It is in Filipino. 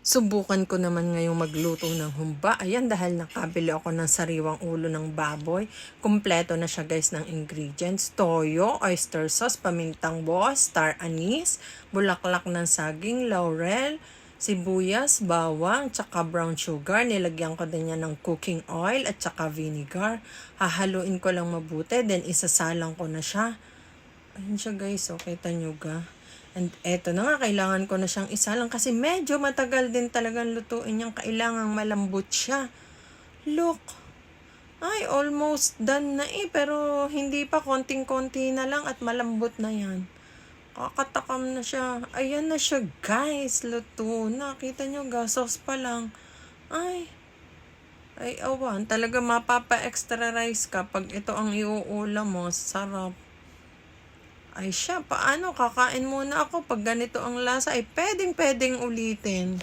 Subukan ko naman ngayong magluto ng humba. Ayan, dahil nakabili ako ng sariwang ulo ng baboy. Kumpleto na siya guys ng ingredients. Toyo, oyster sauce, pamintang buos, star anise, bulaklak ng saging, laurel, sibuyas, bawang, tsaka brown sugar. Nilagyan ko din yan ng cooking oil at tsaka vinegar. Hahaluin ko lang mabuti, then isasalang ko na siya. Ayun siya guys, so kita nyo ga. And eto na nga, kailangan ko na siyang isalang kasi medyo matagal din talagang lutuin niyang kailangang malambot siya. Look! Ay, almost done na pero hindi pa, konting-konti na lang at malambot na yan. Kakatakam na siya. Ayan na siya guys, luto na. Kita nyo, gasos pa lang. Ay awan, talaga mapapa-extra rice ka pag ito ang iuulam mo. Sarap. Ay siya, paano? Kakain muna ako. Pag ganito ang lasa, ay pwedeng ulitin.